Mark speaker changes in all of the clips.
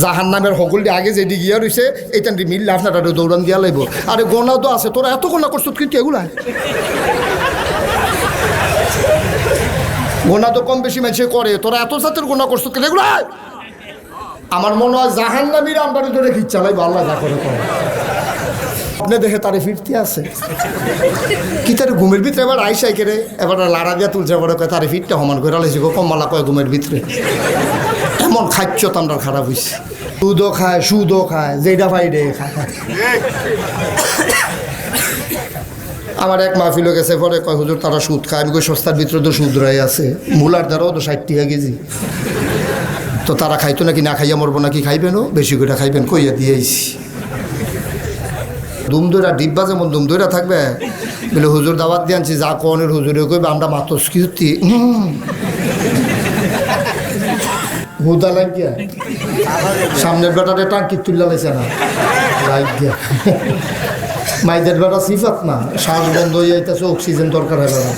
Speaker 1: জাহান্নামের হগলটি আগে যেটি গিয়া রয়েছে এইটান মিললে আপনারা দৌড়ান দিয়া লাগব। আরে গোনা তো আছে, তোরা এত গোনা করছো কিন্তু এগুলা গোনা তো কম বেশি মানুষে করে, তোরা এত জাতের গোনা করছো কিন্তু এগুলা। আমার মনে হয় জাহান্নামীরা আমরা ধরে খিচ্ছা লাগবে, আল্লাহ যা করে করে আপনি দেখে তারে ফিরতে আছে কি তার ঘুমের ভিতরে এবার আইসাই কেড়ে এবার লাড়া দিয়া তুলছে, এবার কয় তারে ফিরতে সমান করে লাইছে গো কমলা কয় ঘুমের ভিতরে। এমন খাচ্ছ তো আমরা খারাপ হয়েছে, সুদও খায় যেটা পাইডে খায়। আমার এক মাহফিল গেছে পরে কয় হুজুর তারা সুদ খায়। আমি কই সস্তার ভিতরে তো সুদ রায় আছে, মূলার দ্বারাও তো 60 টাকা কেজি, তো তারা খাইতো নাকি না খাইয়া মরবো নাকি খাইবেন, বেশি করে খাইবেন কইয়া দিয়েছি। দুম দইরা ডিব্বা যেমন দুম দইরা থাকবে বলে হুজুর দাওয়াত দিয়ে আনছি, যা কনের হুজুরে কইবে আমরা মাতস কিস্তি হুদা লাগিয়া সামনের বেটারে টাঙ্কি তুললা লাইছে না লাগিয়া মাইদের বেটা সিফাত না, শ্বাস বন্ধ হয়ে যাইতেছে, অক্সিজেন দরকার হবে না।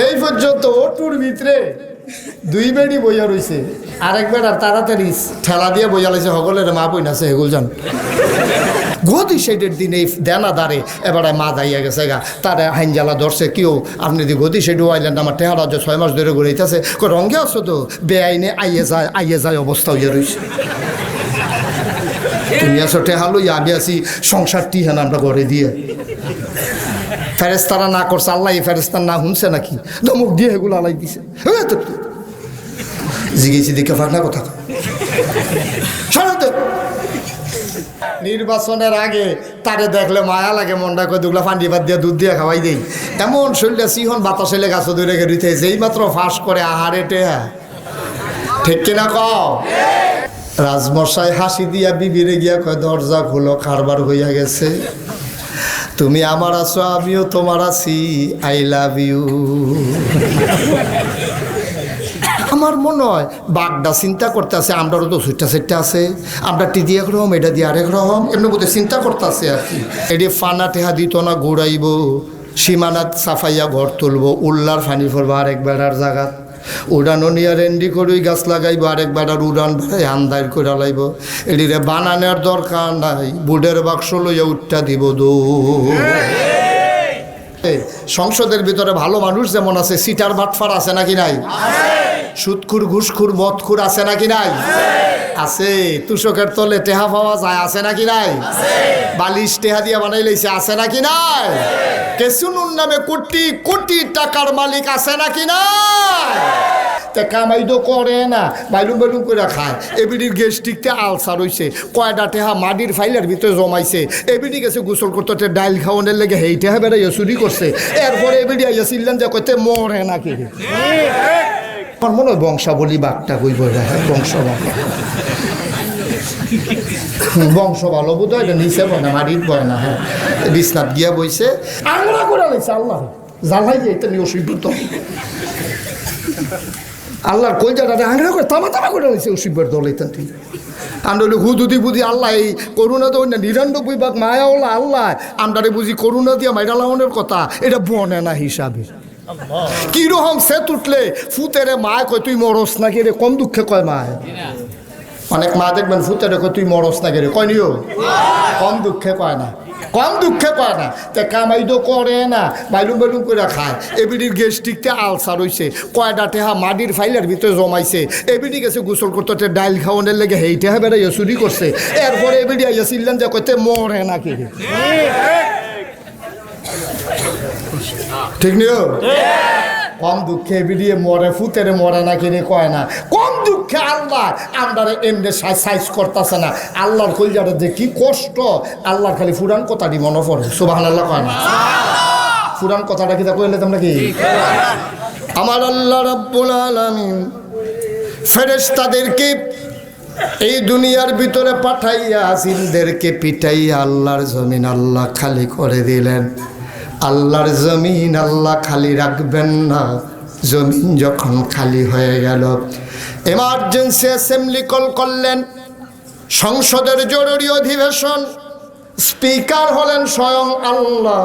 Speaker 1: এই পর্যন্ত ওটুর ভিতরে 2 বেডি বইয়া রয়েছে, আরেক বেটার তাড়াতাড়ি ঠেলা দিয়ে বইয়া লাইছে সকলের মা বই নাছে হেগুল যান গদি শেডের দিন এই দেনা দাঁড়ে এবারে মা দাইয়া গেছে গা, তার হাইনজালা ধরছে কেউ আপনি যদি গদি শেডু আইলেন আমার টেহারা যে 6 মাস ধরে ঘুরাইতেছে রঙে আসো তো বেআইনে আইয়ে যায় অবস্থা হইয়া রয়েছে। তুমি আসো টেহালো আমি আসি সংসারটি হেন আমরা ঘরে দিয়ে ফেরেস্তারা না করছে, আল্লাহ এই ফেরেস্তার না শুনছে নাকি ধমক দিয়ে এগুলো আলাই দিছে। জিগেছি দেখে ফাঁকনা কথা সরাতে। নির্বাচনের আগে তারে দেখলে মায়া লাগে, মনটা করে দুগলা ফান্ডি ভাত দিয়ে দুধ দিয়ে খাওয়াই দেই, এমন শরীরে সিহন বাতাস এলে গাছ ধরে গেড়িতে যেই মাত্র ফাঁস করে আহারে টেহা, ঠিক কিনা কও? রাজমশাই হাসি দিয়া বিবিরে গিয়া কয় দরজা খুলো, কারবার হইয়া গেছে, তুমি আমার আছো আমিও তোমার আছি, আই লাভ ইউ। আমার মনে হয় বাগডা চিন্তা করতে আছে, আমরাও তো সুইটটা সেটটা আছে, আমরা টি দিয়ে একরকম এটা দিয়ে আরেক রকম এমনি বোধহয় চিন্তা করতে আছে আর কি। এটি ফানা টেহা দিত না, ঘুরাইব সীমানাত সাফাইয়া ঘর তুলব, উল্লার ফানি ফরবো আরেক বেড়ার জায়গাত, উড়ানো নিয়ে রেন্ডি করে গাছ লাগাইব, আরেক বেড়ার উড়ান বেড়াই আন্দার করে লাইব। এটিরে বানানোর দরকার নাই, বুডের বাক্স লইয়া উঠটা দিব দো। সংসদের ভিতরে ভালো মানুষ যেমন আছে, সিটার বাটফার আছে নাকি নাই? সুদখুর ঘুষখুর মদখুর আছে নাকি নাই? আছে। তুষকের তলে টেহা পাওয়া যায় আছে নাকি নাই? বালিশ টেহা দিয়ে বানাই লইছে আছে নাকি নাই? কেসুনুর নামে কোটি কোটি টাকার মালিক আছে নাকি নাই? কামাই তো করে না, বাইলুম বাইলুম করে খায়। এবিডির গেস্টিকতে আলসার হইছে, কয়টা টেহা মাটির ফাইলের ভিতরে জমাইছে। এবিডি গেছে গোসল করতে, ডাইল খাওয়ানোর লেগে হেই টেহা বেড়াইয়া চুরি করছে। এরপরে এবিডি আইয়া ছিলেন যে কইতে মরে নাকি। আমার মনে হয় বংশাবলী বাঘটা কইব, বংশ বংশ ভালো বোধ হয়, এটা নিচে বয় না, মাটির বয় না। হ্যাঁ, বিছনাথ গিয়া বইছে, আংরা করে লাইছে। আল্লাহ জ্বালাই যে এটা নিয়ে অসুবিধ আল্লাহর কলজাটা আংরা করে তামা তামা করে লাইছে অসুবিধার দল। এটা ঠিক আমরা হুদুদি বুঝি আল্লাহ এই করুণা তো 99 মায়া ওলা আল্লাহ আমরা বুঝি করুণা দিয়া মাইরা লাউনের কথা, এটা বনে না হিসাবে। কিরকম সে তুটলে ফুতেরে মায় কয় তুই মরস নাকি রে, কম দুঃখে কয় মায়। অনেক মা দেখবেন ফুতেরে কয় তুই মরস নাকি রে, কয় নিও কম দুঃখে কয় না, কম দুঃখে কয় না। তে কামাই তো করে না, বাইলুম বাইলুম করে খায়। এবিডির গেস্টিকতে আলসার হইছে, কয়টা টেহা মাটির ফাইলের ভিতরে জমাইছে। এবিডি গেছে গোসল করতে, ডাইল খাওয়ানোর লেগে হেই টেহা বেড়াইয়া চুরি করছে। এরপরে এবিডি আইয়া ছিলেন যে কইতে মরে নাকি। ঠিক নিও কম দুঃখে বিড়িয়ে মরে, ফুতেরে মরে না কিনে কয় না। কম দুঃখে আল্লাহ আমরা এমনি সাইজ করতেছে না। আল্লাহর কলজাটা যে কি কষ্ট, আল্লাহর খালি ফুরান কথাটি মনে পড়ে। সুবহানাল্লাহ কয় না? ফুরান কথাটা কি তা কইলে তোমরা কি? আমার আল্লাহ রাব্বুল আলামিন ফেরেশতাদেরকে এই দুনিয়ার ভিতরে পাঠাইয়া জিনদেরকে পিটাইয়া আল্লাহর জমিন আল্লাহ খালি করে দিলেন। আল্লাহর জমিন আল্লাহ খালি রাখবেন না। জমিন যখন খালি হয়ে গেল, এমার্জেন্সি অ্যাসেম্বলি কল করলেন, সংসদের জরুরি অধিবেশন। স্পিকার হলেন স্বয়ং আল্লাহ,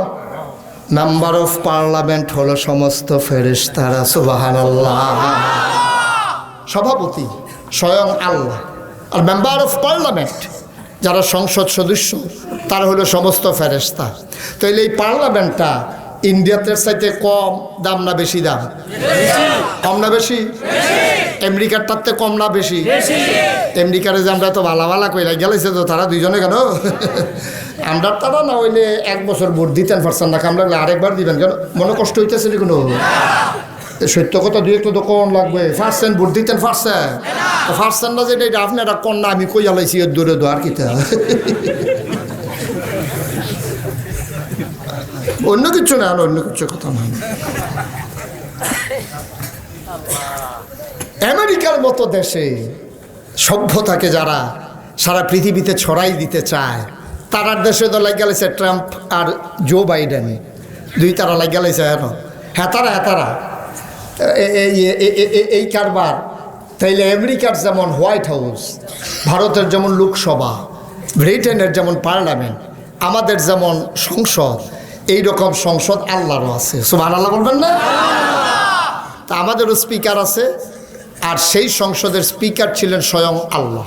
Speaker 1: মেম্বার অফ পার্লামেন্ট হলো সমস্ত ফেরেশতারা। সুবহানাল্লাহ। সভাপতি স্বয়ং আল্লাহ, আর মেম্বার অফ পার্লামেন্ট যারা সংসদ সদস্য তারা হলো সমস্ত ফেরেশতা। তাইলে এই পার্লামেন্টটা ইন্ডিয়াতে চাইতে কম দাম না বেশি দাম? কম না বেশি? আমেরিকার তাতে কম না বেশি? আমেরিকারে যে আমরা তো ভালা ভালা কইলা গেলেছে তো তারা দুইজনে কেন? আমরা তারা না হইলে 1 বছর ভোট দিতেন পারছেন না, আমরা আরেকবার দিবেন কেন? মনে কষ্ট হইতেছে নি কোনো? সত্য কথা, দুই একটা তো কোন লাগবে। পারছেন ভোট দিতেন? পারছেন না যেটা এটা আপনারা কন্যা আমি কই আলাইছি এর দূরে দো আর কিতা অন্য কিছু না, অন্য কিছু কথা না। আমেরিকার মতো দেশে সভ্যতাকে যারা সারা পৃথিবীতে ছড়াই দিতে চায়, তারার দেশে তো লাগ গেলেছে ট্রাম্প আর জো বাইডেন, দুই তারা লাগ গেলেছে হেতারা এই কারবার। তাইলে আমেরিকার যেমন হোয়াইট হাউস, ভারতের যেমন লোকসভা, ব্রিটেনের যেমন পার্লামেন্ট, আমাদের যেমন সংসদ, এইরকম সংসদ আল্লাহরও আছে। সুবহানাল্লাহ বলবেন না? তা আমাদেরও স্পিকার আছে, আর সেই সংসদের স্পিকার ছিলেন স্বয়ং আল্লাহ।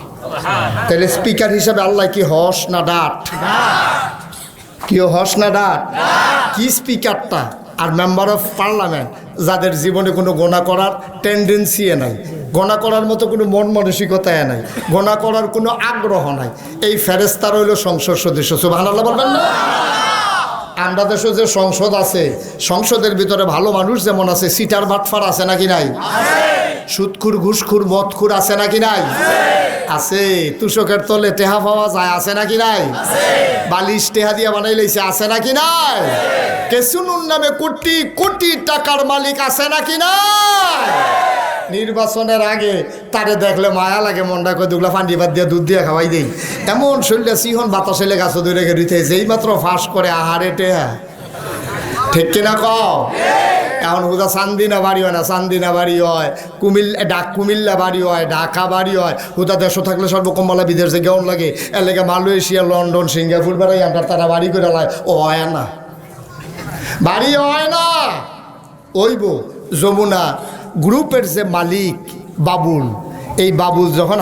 Speaker 1: তাহলে স্পিকার হিসাবে আল্লাহ কি হস না ডাট? কি হস না ডাট? কি স্পিকারটা? আর মেম্বার অফ পার্লামেন্ট যাদের জীবনে কোনো গোনা করার টেন্ডেন্সি নাই, গোনা করার মতো কোনো মন মানসিকতায় নাই, গোনা করার কোনো আগ্রহ নাই, এই ফেরেশতা হইল সংসদ সদস্য। সুবহানাল্লাহ বলবেন না? আমরা দেশে যে সংসদ আছে, সংসদের ভিতরে ভালো মানুষ যেমন আছে, সিটার বাটফার আছে নাকি নাই? সুদখুর ঘুষখুর মদখুর আছে নাকি নাই? আছে। তুষকের তলে টেহা পাওয়া যায় আছে নাকি নাই? বালিশ টেহা দিয়ে বানাই লইছে আছে নাকি নাই? কেসুনুর নামে কোটি কোটি টাকার মালিক আছে নাকি নাই? নির্বাচনের আগে তারে দেখলে মায়া লাগে, মনটা করে দুগলা ফান্ডি বাদ দিয়ে দুধ দিয়ে খাওয়াই দেই, এমন শরীরে সিহন বাতাসে লেগে গাছ দূরে গেড়িতে যেই মাত্র ফাঁস করে আহারে টেহা। ঠিক কিনা কও? এখন হুদা চান্দিনা বাড়ি হয় না, চান্দিনা বাড়ি হয়, কুমিল্লা বাড়ি হয়, ঢাকা বাড়ি হয়। হুদা দেশ থাকলে সর্বকমলা বিদেশে গেউন লাগে, এর লেগে মালয়েশিয়া, লন্ডন, সিঙ্গাপুর বেড়াই আমরা তারা বাড়ি করে লাই। ও হয় না, বাড়ি হয় না। ওইব যমুনা গ্রুপের যে মালিক বাবুল, এই বাবুল যখন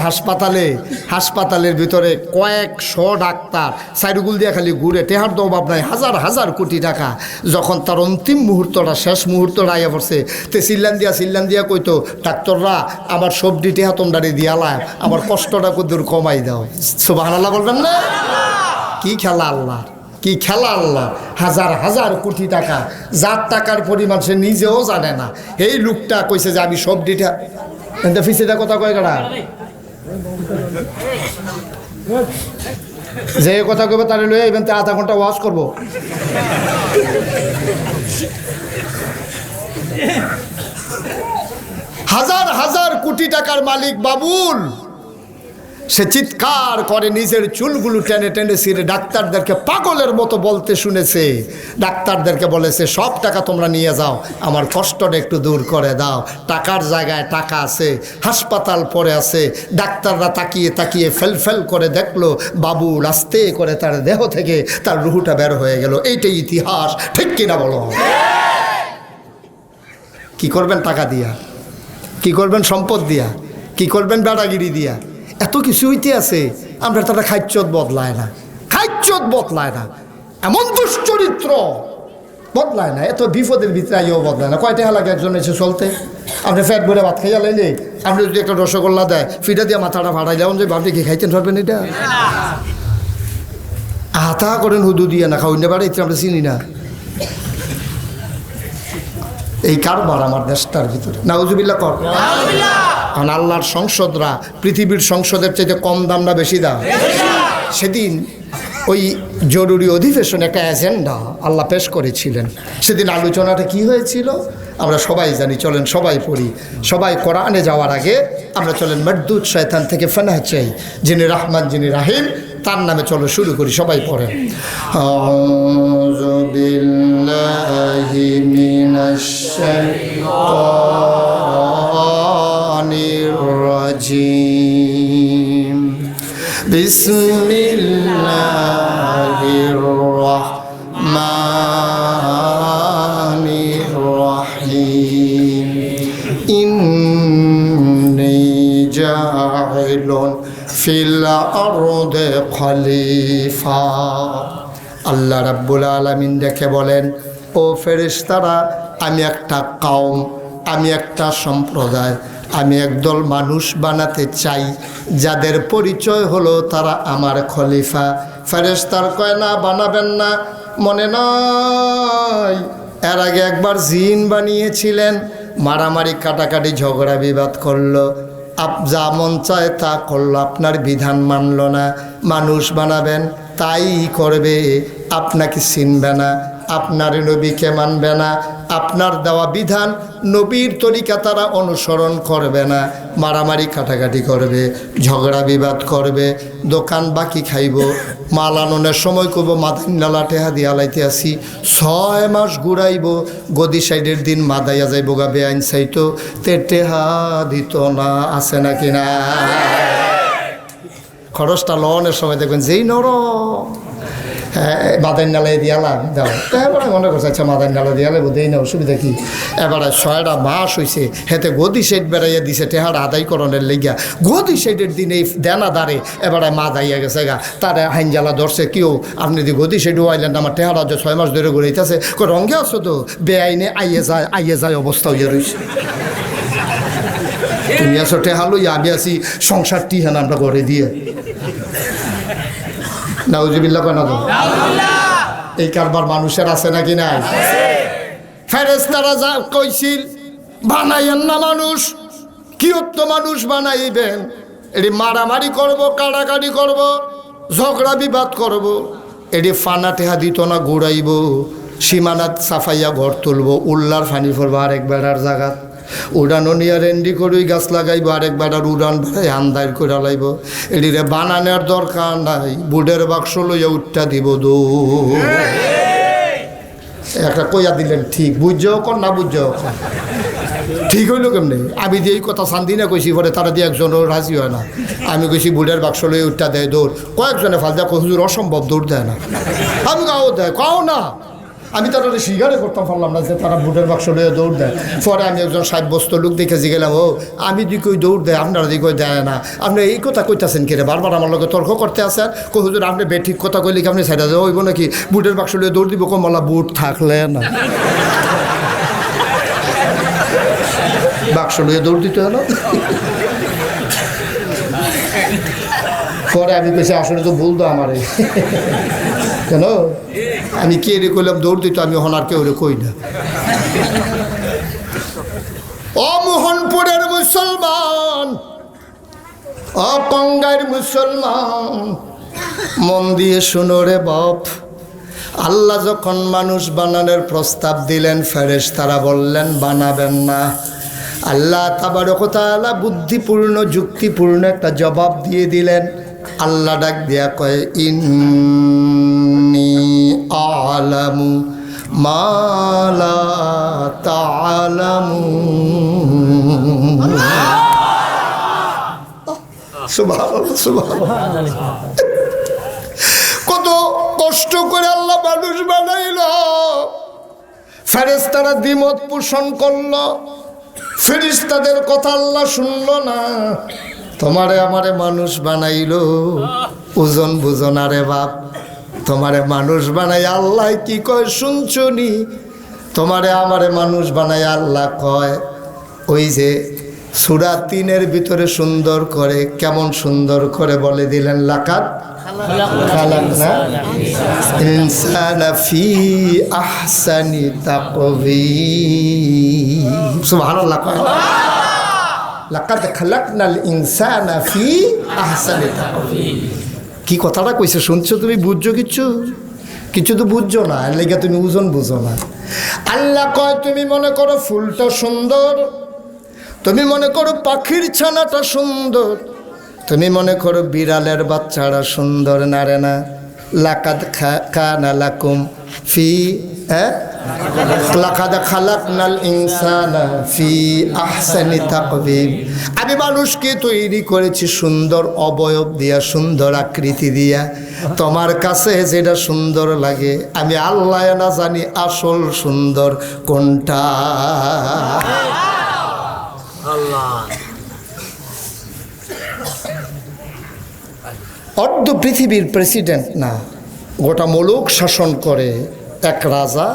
Speaker 1: হাসপাতালের ভিতরে কয়েকশো ডাক্তার সাইডুগুল দিয়ে খালি ঘুরে, টেহার তো অভাব নাই, হাজার হাজার কোটি টাকা, যখন তার অন্তিম মুহূর্তটা, শেষ মুহূর্তটা আইয়া পড়ছে, তে চিল্লান দিয়া কইতো, ডাক্তাররা আমার সবজি টেহা তোমরারে দিয়ালায়, আমার কষ্টটা কদ্দুর কমাই দাও। সুবহানাল্লাহ বলবেন না? কি খেলা আল্লাহ, কি খেলা আল্লাহ! হাজার হাজার কোটি টাকা, যার টাকার পরিমাণ সে নিজেও জানে না, এই লোকটা কইছে যে আমি সবজিটা ফিসিটা কথা কয় কারা যে কথা কইবে তারে লইয়া ইভেন আধা ঘন্টা ওয়াশ করবো। হাজার হাজার কোটি টাকার মালিক বাবুল, সে চিৎকার করে নিজের চুলগুলো টেনে টেনে ছিঁড়ে ডাক্তারদেরকে পাগলের মতো বলতে শুনেছে। ডাক্তারদেরকে বলেছে, সব টাকা তোমরা নিয়ে যাও, আমার কষ্টটা একটু দূর করে দাও। টাকার জায়গায় টাকা আছে, হাসপাতাল পড়ে আছে। ডাক্তাররা তাকিয়ে তাকিয়ে ফেল করে দেখলো বাবুল আস্তে করে তার দেহ থেকে তার রুহুটা বের হয়ে গেল। এইটাই ইতিহাস। ঠিক কিনা বলো? কি করবেন টাকা দিয়া? কি করবেন সম্পদ দিয়া? কি করবেন বেড়াগিরি দিয়া? এত কিছু হইতে আছে, আমরা তারা খাইচ্ছত বদলায় না, এমন দুশ্চরিত্র বদলায় না, এত বিপদের ভিতরে আইও বদলায় না। কয়টা লাগে একজন এসে চলতে? আপনি ফ্যাট ভরে ভাত খাইয়া লাইলে, আপনি যদি একটা রসগোল্লা দেয়, ফিটা দিয়ে মাথাটা ফাটাই যেমন যে ভাবতে কি খাইতেন পারবেন? এটা আতা করেন হুদু দিয়ে না, খাওয়াইতে পারে, আমরা চিনি না। এই কারবার আমার দেশটার ভিতরে, নাউজুবিল্লাহ কর। কারণ আল্লাহর সংসদরা পৃথিবীর সংসদের চাইতে কম দাম না বেশি দাম? সেদিন ওই জরুরি অধিবেশন একটা এজেন্ডা আল্লাহ পেশ করেছিলেন। সেদিন আলোচনাটা কি হয়েছিল আমরা সবাই জানি। চলেন সবাই পড়ি। সবাই কোরআনে যাওয়ার আগে আমরা চলেন মরদুদ শয়তান থেকে ফানাহ চাই, যিনি রহমান যিনি রাহিম, তার নামে চলো শুরু করি। সবাই পড়েন। আউযু বিল্লাহি মিনাশ শাইতানির রাজিম। বিসমিল্লাহির রাহমানির রাহিম। ইন্নী জাইলুন ফিল আরদে খলিফা। আল্লাহ রাব্বুল আলামিন দেখে বলেন, ও ফেরেশতারা, আমি একটা কওম, আমি একটা সম্প্রদায়, আমি একদল মানুষ বানাতে চাই যাদের পরিচয় হলো তারা আমার খলিফা। ফেরেশতার কয়, না বানাবেন না, মনে নয় এর আগে একবার জিন বানিয়েছিলেন, মারামারি কাটাকাটি ঝগড়া বিবাদ করলো, যা মন চায় তা করলো, আপনার বিধান মানল না। মানুষ বানাবেন, তাই করবে, আপনাকে চিনবে না, আপনার নবীকে মানবে না, আপনার দেওয়া বিধান নবীর তরিকা তারা অনুসরণ করবে না, মারামারি কাটাকাটি করবে, ঝগড়া বিবাদ করবে, দোকান বাকি খাইব, মাল আননের সময় করব মাদাইন নালা টেহা দিয়ে আলাইতে আসি, 6 মাস ঘুরাইব, গদি সাইডের দিন মাদাইয়া যাইব গা বেআইন চাইতো, তে টেহা দিত না, আছে নাকি না? খরচটা লনের সময় দেখবেন যেই নরম, হ্যাঁ মাদাইন নালাই দিয়ালাম দাও, এবারে মনে করছে আচ্ছা মাদাইন নালা দিয়ালে দেই না, অসুবিধা কি? এবারে 6টা মাস হয়েছে, হেতে গদি সাইড বেড়াইয়া দিছে টেহার আদায়করণের লেগিয়া, গদি সাইডের দিন এই দেনা দাঁড়ে এবারে মা দাইয়া গেছে গা, তারে হাইনজালা ধরছে, কেউ আপনি যদি গদি সাইডও আইলেন আমার টেহারা যে 6 মাস ধরে ঘুরাইতেছে, রঙে আসো তো বেআইনে আইয়ে যায় অবস্থা হইয়া রয়েছে। তুমি আসো টেহা লইয়া, আমি আসি সংসারটি হেন আমরা করে দিয়ে নাউজুবিল্লাহ কয় না তো? এই কারবার মানুষের আছে নাকি নাই? ফেরেশতারা যা কইছিল, বানাইয়েন না মানুষ, কি তো মানুষ বানাইবেন, এটি মারামারি করব, কাটাকাটি করব, ঝগড়া বিবাদ করব, এটি ফানা টেহা দিত না, ঘুরাইব, সীমানাত সাফাইয়া ঘর তুলব, উল্লার ফানি ফরবো আরেক বেড়ার জায়গাত, উড়ানো নিয়ে রেন্ডি করেই গাছ লাগাইব, আরেক বেড়ার উড়ান বেড়াই আন্দার করে লাইব, এটিরে বানানোর দরকার নাই, বুডের বাক্স লইয়া উঠটা দিব দো। একটা কইয়া দিলেন, ঠিক বুঝছেও কর না বুঝছেও কর, ঠিক হইল কেমনি? আমি দিয়ে এই কথা শান্তি না কইছি, পরে তারা দিয়ে একজনও রাজি হয় না, আমি কইছি বুডের বাক্স লইয়া উঠটা দেয় দৌড়, কয়েকজনে ফাল দেয়, হুজুর অসম্ভব দৌড় দেয় না, আমি কাও দেয় কাও না, আমি তারা স্বীকারে করতাম পারলাম না যে তারা বুটের বাক্স লইয়া দৌড় দেয়। পরে আমি একজন সাব্যস্ত লোক দেখেছি গেলাম, ও আমি দিকে ওই দৌড় দেয়, আপনারা দিকে ওই দেয় না, আপনি এই কথা কইতাছেন কিরে, বারবার আমার লোকে তর্ক করতে আসেন, কই হুজুর আপনি বেঠিক কথা কইলে কি আপনি সাইডা দেওয়া হইব নাকি, বুটের বাক্স লইয়া দৌড় দিব, কমলা বুট থাকলে না বাক্স লইয়া দৌড় দিতে হলো। পরে আমি পেয়েছি আসলে তো ভুল তো আমারে, কেন আমি কে রে কইলাম দৌড় দিত, আমি হনার কেউ রে কই না। ও মোহনপুরের মুসলমান, ও কঙ্গার মুসলমান, মন দিয়ে শুনো রে বাপ, আল্লাহ যখন মানুষ বানানোর প্রস্তাব দিলেন, ফেরেশতারা বললেন বানাবেন না। আল্লাহ তাবারক ওয়া তাআলা বুদ্ধিপূর্ণ যুক্তিপূর্ণ একটা জবাব দিয়ে দিলেন। আল্লাহ ডাক দিয়া কয়, ইন্নী আ'লামু মা লা তা'লামুন। সুবহানাল্লাহ, সুবহানাল্লাহ। কত কষ্ট করে আল্লাহ মানুষ বানাইল, ফেরেশতারা দ্বিমত পোষণ করল, ফেরেশতাদের কথা আল্লাহ শুনল না, তোমারে আমারে মানুষ বানাইল, ওজন বুঝো না রে বাপ, তোমারে মানুষ বানাই আল্লাহ কি কয় শুনছনি, তোমারে আমারে মানুষ বানাই আল্লাহ কয়, ওই যে সূরা 3-এর ভিতরে সুন্দর করে, কেমন সুন্দর করে বলে দিলেন, লাকাদ খালাকনা ইনসানা ফি আহসানি তাকওয়িম। সুবহানাল্লাহ, লাকাদ খালাকনাল ইনসানা ফি আহসানি তাকওয়িম। কি কথাটা কইছে শুনছো তুমি? বুঝছো কিছু? কিছু তো বুঝছো না, এর লাগা তুমি ওজন বুঝো না। আল্লাহ কয়, তুমি মনে করো ফুলটা সুন্দর, তুমি মনে করো পাখির ছানাটা সুন্দর, তুমি মনে করো বিড়ালের বাচ্চারা সুন্দর, না রে না। লাকাদ কানা লাকুম ফি লাকাদ খালাকনাল ইনসানা ফি আহসানি তাকওয়িম। আমি মানুষকে তৈরি করেছি সুন্দর অবয়ব দিয়া, সুন্দর আকৃতি দিয়া, তোমার কাছে যেটা সুন্দর লাগে আমি আল্লাহ না জানি আসল সুন্দর কোনটা। অর্ধ পৃথিবীর প্রেসিডেন্ট না, গোটা মুলুক শাসন করে এক রাজা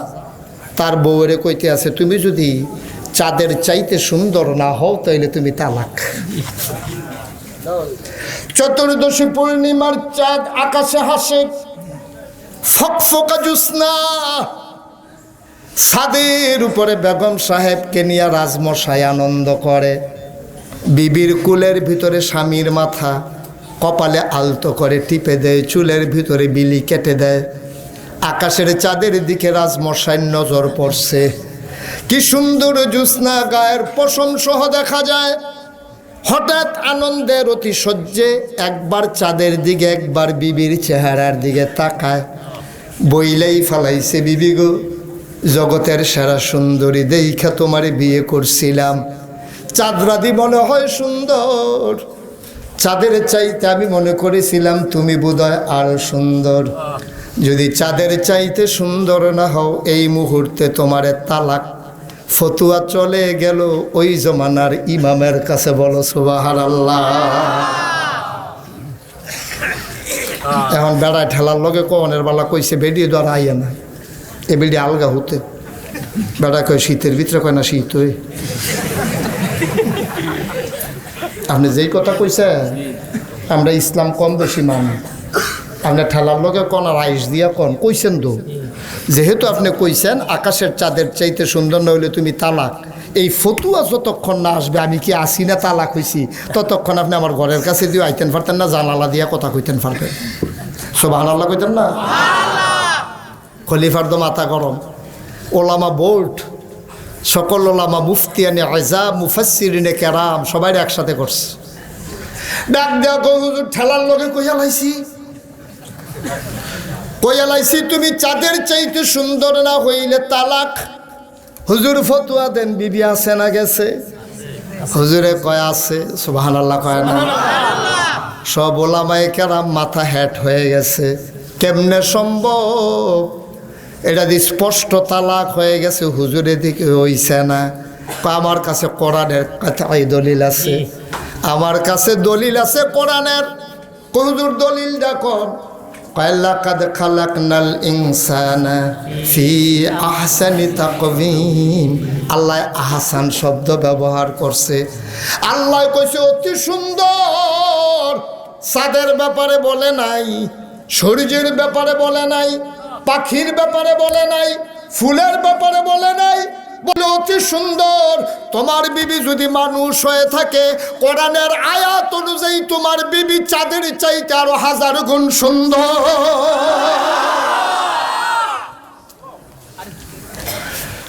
Speaker 1: তার বউয়েরে কইতে আছে, তুমি যদি চাঁদের চাইতে সুন্দর না হও তাইলে তুমি তালাক। চতুর্দশী পূর্ণিমার চাঁদ আকাশে হাসে, ফকফকা জ্যোৎস্না, ছাদের উপরে বেগম সাহেবকে নিয়ে রাজমশাই আনন্দ করে। বিবির কুলের ভিতরে স্বামীর মাথা, কপালে আলতো করে টিপে দেয়, চুলের ভিতরে বিলি কেটে দেয়। আকাশের চাঁদের দিকে রাজমশাইয়ের নজর পড়ছে, কি সুন্দর জ্যোৎস্না, গায়ের পশম সহ দেখা যায়। হঠাৎ আনন্দের অতিশয্যে একবার চাঁদের দিকে একবার বিবির চেহারার দিকে তাকায়, বইলেই ফালাইছে, বিবি গো, জগতের সেরা সুন্দরী দেইখা তোমারে বিয়ে করছিলাম, চাঁদরাদি মনে হয় সুন্দর, চাঁদের চাইতে আমি মনে করেছিলাম তুমি বোধহয় আরো সুন্দর, যদি চাঁদের চাইতে সুন্দর না হও এই মুহূর্তে তোমারে তালাক। ফতুয়া চলে গেল ওই জমানার ইমামের কাছে, বলো সুবহানাল্লাহ। এখন বেড়ায় ঠেলার লগে কনের বেলা কইছে বেডি দ্বার আইয়া না, এ বেডি আলগা হতে, বেড়া কয় শীতের ভিতরে, কয় না শীত হই। আপনি যেই কথা কইছেন, আমরা ইসলাম কম বেশি মানি, আপনি ঠেলার লগে কন আর আইস দিয়া কন কইছেন তো, যেহেতু আপনি কইছেন আকাশের চাঁদের চাইতে সুন্দর না হইলে তুমি তালাক, এই ফতুয়া যতক্ষণ না আসবে আমি কি আসি না তালাক হইছি, ততক্ষণ আপনি আমার ঘরের কাছে দিয়ে আইতেন পারতেন না, জানালা দিয়া কথা কইতেন পারতেন। সুবহানাল্লাহ কইতেন না? খলিফার তো মাথা গরম। ওলামা বোর্ড, সকল ওলামা, মুফতিয়ানে আযম, মুফাসসিরিনে কেরাম সবাই একসাথে করছে। ডাক দেওয়া হুজুর ঠেলার লগে কইয়া লাইছি তুমি চাঁদের চাইতে সুন্দর না হইলে তালাক। হুজুর ফতুয়া দেন, বিবি আছে না গেছে? হুজুরে কয় আছে। সুবহানাল্লাহ কয় না? সব ওলামায়ে কেরাম মাথা হ্যাট হয়ে গেছে, কেমনে সম্ভব? এটা দিয়ে স্পষ্ট তালাক হয়ে গেছে, হুজুরের দিকে হইছে না। আমার কাছে কোরআনের কথাই দলিল আছে, আমার কাছে দলিল আছে কোরআনের। হুজুর দলিল দেখুন, লাকাদ খালাকনাল ইনসানা ফি আহসানি তাকওয়িম। আল্লাহ আহসান শব্দ ব্যবহার করছে। আল্লাহ কইছে অতি সুন্দর। চাঁদের ব্যাপারে বলে নাই, সূর্যের ব্যাপারে বলে নাই, পাখির ব্যাপারে বলে নাই, ফুলের ব্যাপারে বলে নাই, বলে অতি সুন্দর। তোমার বিবি যদি মানুষ হয়ে থাকে, কোরআনের আয়াত অনুযায়ী তোমার বিবি চাঁদের চাইতে আরো 1000 গুণ সুন্দর।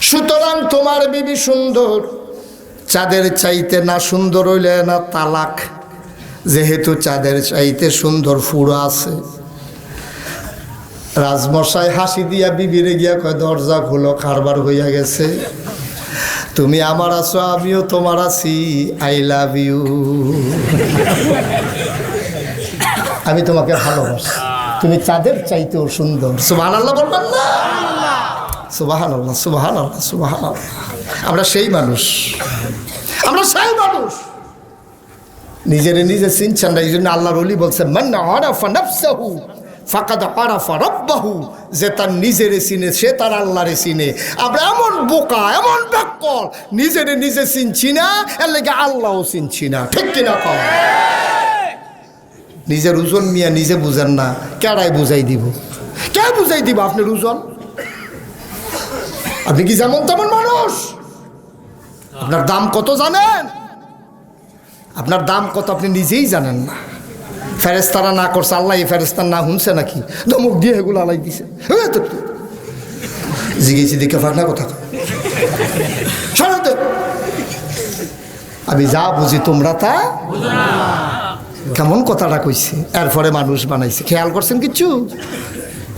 Speaker 1: সুতরাং তোমার বিবি সুন্দর, চাঁদের চাইতে না সুন্দর হইলে না তালাক। যেহেতু চাঁদের চাইতে সুন্দর ফুড়ো আছে। রাজমশাই হাসি দিয়া বিবিরে গিয়া কয়, দরজা খোলো, কারবার হইয়া গেছে, তুমি আমার আছো, আমিও তোমার আছি, আই লাভ ইউ। আমি তোমাকে ভালোবাসি, তুমি চাঁদের চাইতেও সুন্দর। সুবহানাল্লাহ বলবেন না? সুবহানাল্লাহ, সুবহানাল্লাহ, সুবহানাল্লাহ। আমরা সেই মানুষ, আমরা সেই মানুষ। নিজেরে নিজে চিনছেন না, এই জন্য আল্লাহর ওলি বলছে, মান আরাফা নাফসাহু ফাকাদ আরাফা রাব্বাহু। যে তার নিজেরে চিনে সে তার আল্লাহরে চিনে। আমরা এমন বোকা, এমন ব্যাকল, নিজেরে নিজে চিনছি না, এর লাগে আল্লাহও চিনছি না। ঠিক কিনা কও? নিজের ওজন মিয়া নিজে বুঝেন না, কেডাই বুঝাই দিব? কে বুঝাই দিব আপনার ওজন? আপনি কি যেমন তেমন মানুষ? আপনার দাম কত জানেন? আপনার দাম কত আপনি নিজেই জানেন না। ফেরেস্তারা না করছে, আল্লাহ এই ফেরেস্তার না শুনছে নাকি? ধমক দিয়ে এগুলো আলাই দিছে। জিগেছি দেখে ফাঁকনা কথা, আমি যা বুঝি তোমরা তা। কেমন কথাটা কইছে, এরপরে মানুষ বানাইছে। খেয়াল করছেন কিচ্ছু?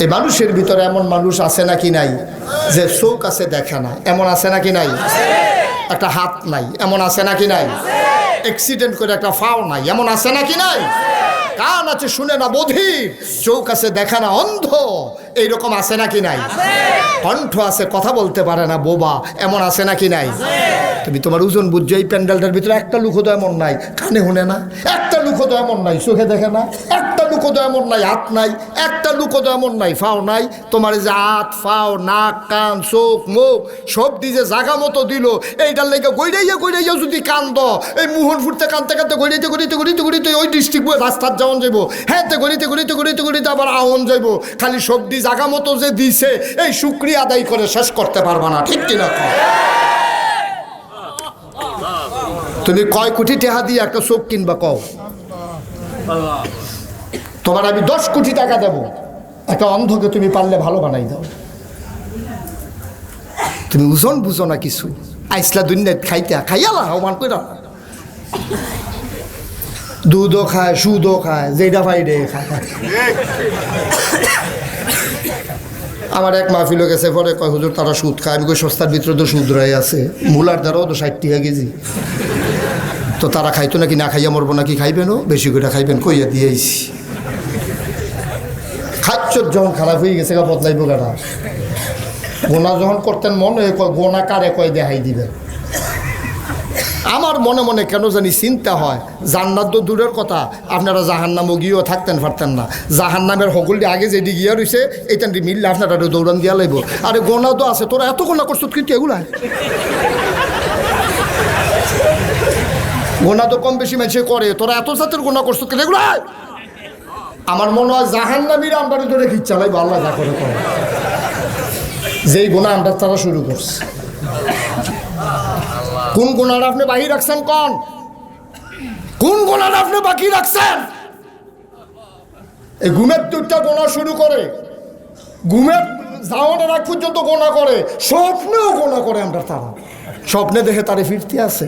Speaker 1: এই মানুষের ভিতরে এমন মানুষ আছে নাকি নাই যে চোখ আছে দেখে না? এমন আছে নাকি নাই? একটা হাত নাই, এমন আছে নাকি নাই? অ্যাক্সিডেন্ট করে একটা ফাও নাই, এমন আছে নাকি নাই? কান আছে শুনে না বধির, চোখ আছে দেখা না অন্ধ, এইরকম আছে নাকি নাই? কণ্ঠ আছে, কথা বলতে পারে না, বোবা, এমন আছে নাকি নাই? তুমি তোমার ওজন বুঝছো। এই প্যান্ডেলটার ভিতরে একটা লুকো তো এমন নাই কানে শুনে না, একটা লুকো তো এমন নাই চোখে দেখে না, একটা লুকো তো এমন নাই হাত নাই, একটা লুকো তো এমন নাই ফাও নাই। তোমার যে হাত ফাও নাক কান চোখ মুখ সব দিয়ে জাগা মতো দিল, এইটার লেগে গইড়াইয়া যদি কান্দ, এই মুহন ফুটতে কানতে কানতে গড়িতে ওই ডিস্ট্রিক্ট বই রাস্তার যাওয়ান যাইব, হ্যাঁ গড়িতে আবার আওয়ান যাইব। খালি সবজি জাগা মতো যে দিছে এই শুকরিয়া আদায় করে শেষ করতে পারবা না, ঠিক কিনা? তুমি কয় কোটি টাকা দিয়ে একটা চোখ কিনবা কও? তোমার আমি 10 কোটি টাকা দেব, একটা অন্ধকে তুমি পারলে ভালো বানাই দাও। তুমি ওজন বুঝো না কিছু, আইসলা দুনিয়া খাইয়ালা মান করে দুধও খায় সুদও খায়, যেটা ফাইডে খায়। আমার এক মাহফিলও গেছে, পরে কয় হুজুর তারা সুদ খায়। আমি কই সস্তার ভিতরে তো সুদ রয়ে আছে, মূলার দ্বারাও তো 60 টাকা কেজি। তো তারা খাইতো নাকি, না খাইয়া মরবো নাকি? খাইবেনও, বেশি করে খাইবেন কইয়া দিয়েছি। খাচ্চর যখন খারাপ হয়ে গেছে গা বদলাইব গাড়া। গোনা যখন করতেন মনে গোনা কারে কয় দেখাই দিবেন। আমার মনে মনে কেন জানি চিন্তা হয়, জান্নাত তো দূরের কথা, আপনারা জাহান্নামও গিয়েও থাকতেন পারতেন না। জাহান্নামের হকলটি আগে যেটি গিয়া রয়েছে এইটান মিললে আপনারা দৌড়ান দিয়া লাগবো। আরে গোনা তো আছে, তোরা এত গোনা করছো কিন্তু এগুলা গোনা তো কম বেশি মানুষে করে, তোরা এত জাতের গোনা করছো কিন্তু এগুলা। আমার মনে হয় জাহান্নামীরা আমরা ধরে খিচ্ছা লাগবো, আল্লাহ যা করে করে। যেই গোনা আমরা তারা শুরু করছে। কোন গোনাটা আপনি বাকি রাখছেন? কোন গোনাটা আপনি বাকি রাখছেন? এই ঘুমের 2টা গোনা শুরু করে, ঘুমের যাওয়ানোর আগ পর্যন্ত গোনা করে, স্বপ্নেও গোনা করে। আমরা তারা স্বপ্নে দেখে তারে ফিরতে আছে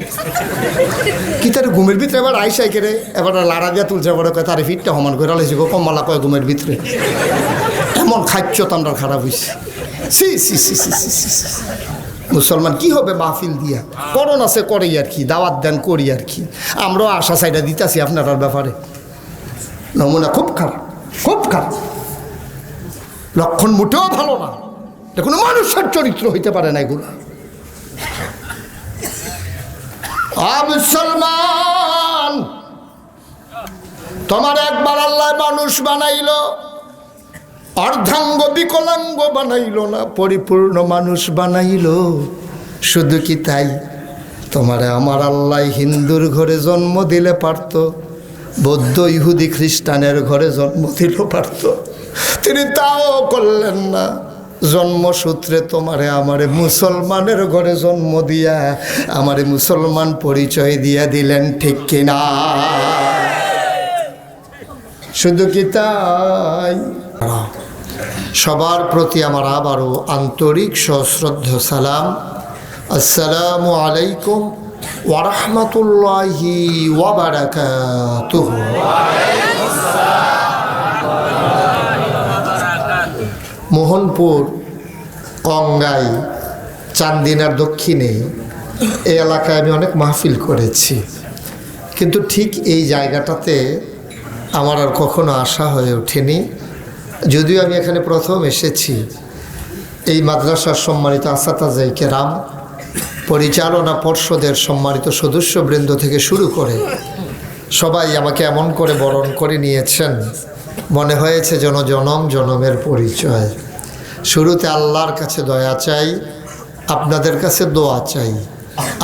Speaker 1: কি, তার ঘুমের ভিতরে এবার আইসাই কেড়ে এবার লাড়া দিয়া তুলছে, এবার তারে ফিরতে সমান করে লাইছে গো কম্মালা কয় ঘুমের ভিতরে। এমন খাচ্ছ তো আমরা খারাপ হয়েছি। সি সি সি সি সি সি। মুসলমান কি হবে মাহফিল দিয়া? করণ আছে করে আর কি, দাওয়াত দেন করি আর কি। আমরাও আশা সাইডা দিতেছি আপনার ব্যাপারে। নমুনা খুব খারাপ, খুব খারাপ, লক্ষণ মোটেও ভালো না। কোনো মানুষের চরিত্র হইতে পারে না এগুলো। মুসলমান, তোমার একবার আল্লাহ মানুষ বানাইল, অর্ধাঙ্গ বিকলাঙ্গ বানাইল না, পরিপূর্ণ মানুষ বানাইল। শুধু কি তাই, তোমারে আমার আল্লাহ হিন্দুর ঘরে জন্ম দিলে পারত, বৌদ্ধ ইহুদি খ্রিস্টানের ঘরে জন্ম দিলে পারত, তিনি তাও করলেন না। জন্মসূত্রে তোমারে আমারে মুসলমানের ঘরে জন্ম দিয়া আমারে মুসলমান পরিচয় দিয়া দিলেন, ঠিক কিনা? শুধু কি তাই? সবার প্রতি আমার আবারও আন্তরিক সশ্রদ্ধ সালাম। আসসালামু আলাইকুম ওয়া রাহমাতুল্লাহি ওয়া বারাকাতুহু। মোহনপুর কঙ্গাই চান্দিনার দক্ষিণে এই এলাকায় আমি অনেক মাহফিল করেছি, কিন্তু ঠিক এই জায়গাটাতে আমার আর কখনো আসা হয়ে ওঠেনি। যদিও আমি এখানে প্রথম এসেছি, এই মাদ্রাসার সম্মানিত আসাতাজায়ে কেরাম, পরিচালনা পর্ষদের সম্মানিত সদস্যবৃন্দ থেকে শুরু করে সবাই আমাকে এমন করে বরণ করে নিয়েছেন, মনে হয়েছে যেন জনম জনমের পরিচয়। শুরুতে আল্লাহর কাছে দয়া চাই, আপনাদের কাছে দোয়া চাই,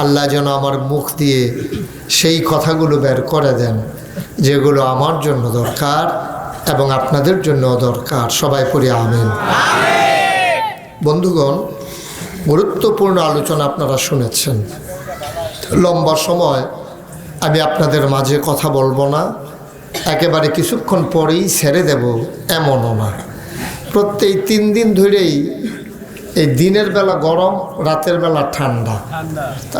Speaker 1: আল্লাহ যেন আমার মুখ দিয়ে সেই কথাগুলো বের করে দেন যেগুলো আমার জন্য দরকার এবং আপনাদের জন্য দরকার। সবাই পড়ি আমিন। বন্ধুগণ, গুরুত্বপূর্ণ আলোচনা আপনারা শুনেছেন। লম্বা সময় আমি আপনাদের মাঝে কথা বলবো না, একেবারে কিছুক্ষণ পরেই ছেড়ে দেব এমনও না। প্রত্যেক 3 দিন ধরেই এই দিনের বেলা গরম, রাতের বেলা ঠান্ডা।